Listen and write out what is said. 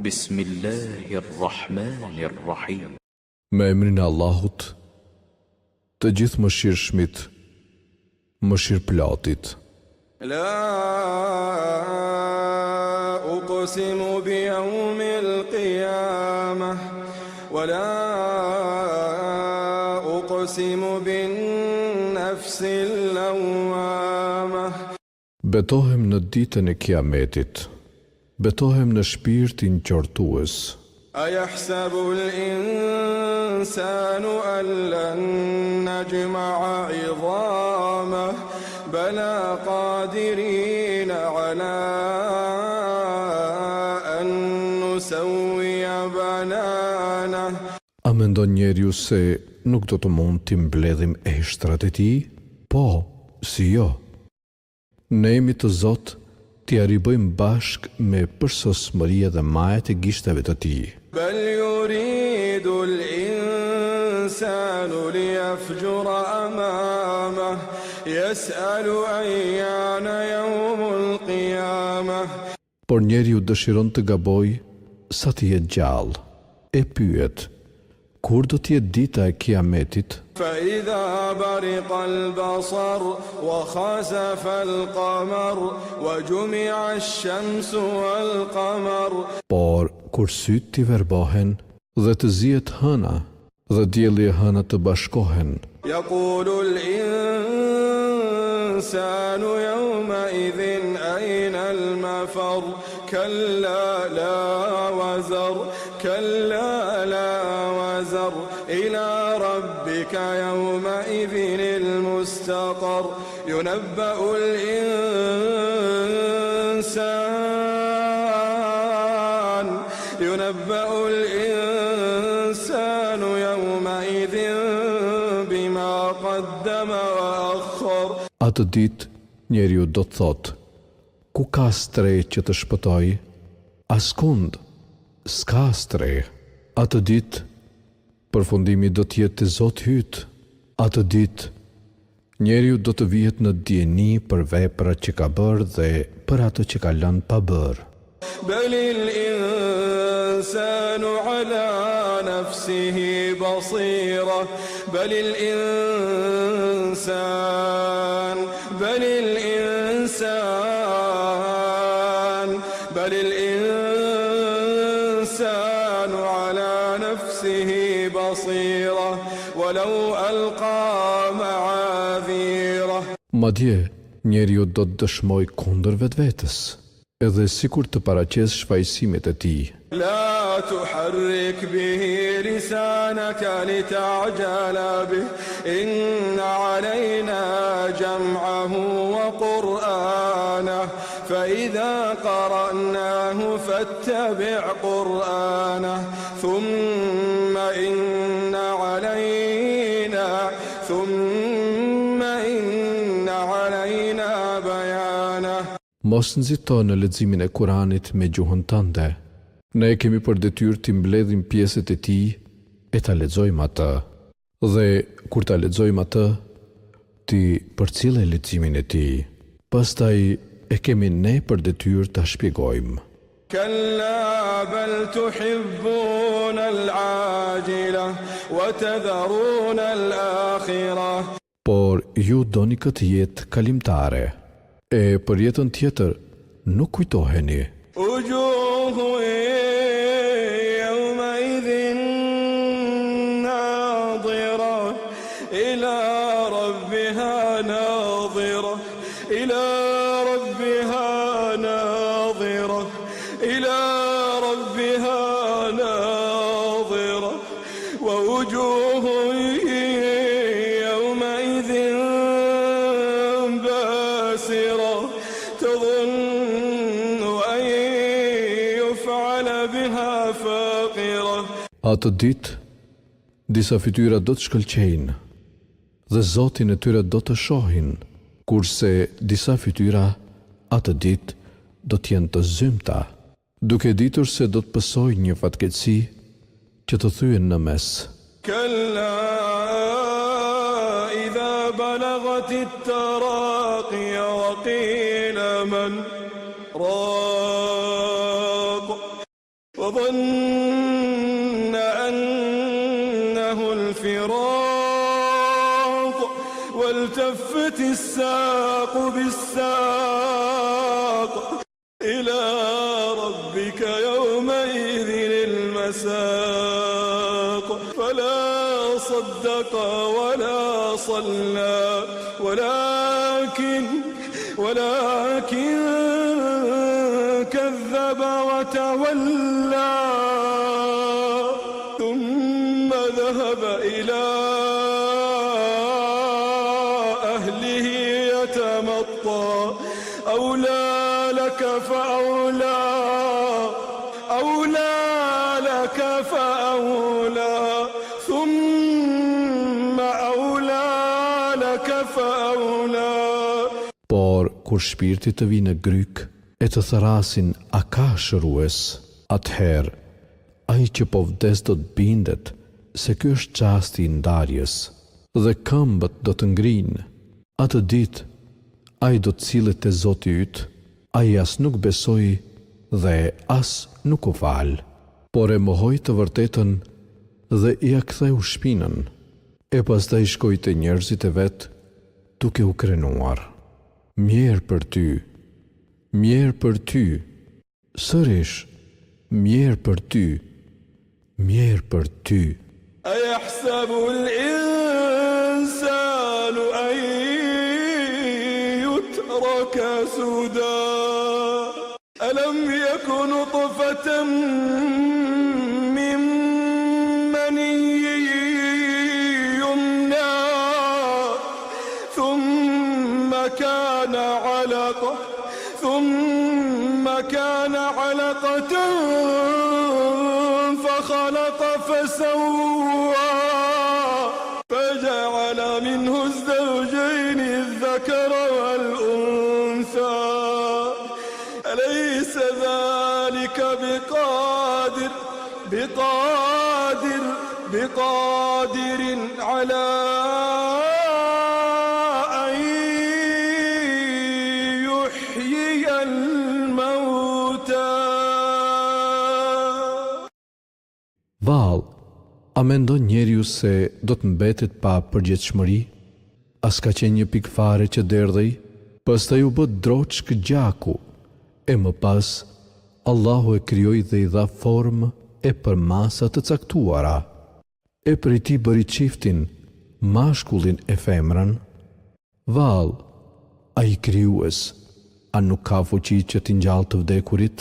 Bismillahirrahmanirrahim. Me emrin e Allahut, të gjithë mëshirshmit, mëshirëplatit. La uqsimu bi yawmil qiyamah wa la uqsimu bin nafsil lawwamah. Betohem në ditën e Kiametit. Betohem në shpirtin qortues. أيحسب الإنسان أن لن نجمع عظامه بلى قادرين على أن نسوي بنانه. A mendon njeriu se nuk do të mund t'i mbledhim eshtrat e tij? Po, si jo. Ne jemi të Zot t'i arribojmë bashk me përsosmëria dhe majet e gishtave të tij. بل يريد الإنسان ليفجر أمامه يسأل أيان يوم القيامة. Por njeriu dëshiron të gaboj sa të jetë gjallë. E pyet, kur do të jetë dita e Kiametit? فإذا برق البصر وخسف القمر وجمع الشمس والقمر. Por kur sytë t'i verbohen dhe të zihet hëna dhe dielli e hëna të bashkohen, يقول الإنسان يومئذ أين المفر كلا لا وزر كلا لا وزر إلى ربك يومئذ المستقر. ينبأ الإنسان يومئذ بما قدم وأخر. atë ditë njeriu do të thotë, ku ka stre që të shpëtoj? Askund, s'ka stre. Atë ditë, përfundimi do të jetë te Zoti yt. Atë ditë, njeriu do të vihet në dieni për veprat që ka bërë dhe për ato që ka lënë pa bërë. بل الإنسان على نفسه بصيرة بل الإنسان على نفسه بصيرة ولو ألقى معاذيره. Madje, njeriu do të dëshmoj kundër vetvetes, edhe sikur të paraqes shfaqësimet e tij. لا تحرك به لسانك لتعجل به إن علينا جمعه وقرآنه فإذا قرأناه فاتبع قرآنه ثم إن علينا بيانه. Mos nxito në leximin e Kuranit me gjuhën tënde. Ne kemi për detyrë të mbledhim pjesët e tij e ta lexojmë atë. Dhe kur ta lexojmë atë, ti përcjell leximin e tij. Pastaj e kemi ne për detyrë ta shpjegojmë. كلا بل تحبون العاجلة وتذرون الآخرة. Por ju doni këtë jetë kalimtare, e për jetën tjetër nuk kujtoheni. وجوه يومئذ ناظرة إلى ربها ناظرة إلى ربها ناظرة إلى ربها ناظرة ووجوه يومئذ باسرة تظن أن يفعل بها فاقرة. Atë ditë, disa fytyra do të shkëlqejnë dhe Zotin e tyre do të shohin, kurse disa fytyra atë ditë do të jenë të zymta, duke ditur se do të pësojë një fatkeqësi që të thyen në mes. كلا إذا بلغت التراقي وقيل من راق فظن أنه الفراق والتفت الساق بالساق إلى ربك يومئذ المساق فلا صدق ولا صلى ولكن كذب وتولى ثم ذهب إلى أهله يتمطى أولى لك فأولى ثم أولى لك فأولى. Por kur shpirti të vi në gryk e të thërasin a ka shërues, atëherë ai që po vdes do të bindet se ky është çasti i ndarjes dhe këmbët do të ngrinë. Atë ditë ai do të cilët te Zoti yt, ai as nuk besoi dhe as nuk u fal, por e mohoi të vërtetën dhe ia ktheu shpinën, e pastaj shkoi te njerëzit e vet duke u krenuar. Mjerë për ty, sërish, mjerë për ty. أيحسب الإنسان أن يترك سدى ألم يكن نطفة من مني يمنى ثم كان علقة فخلق فسوى فجعل منه الزوجين الذكر والأنثى أليس ذلك بقادر على أن يحيي الموتى. Val, a mendon njeriu se do të mbetet pa përgjegjësi? As ka qenë një pikë fare që derdhej, pastaj u bë droçk gjaku, e më pas Allahu e krijoi dhe i dha formë e për masa të caktuara, e prej tij bëri çiftin, mashkullin e femrën. Val, ai krijues, a nuk ka fuqi që t'i ngjallë të vdekurit?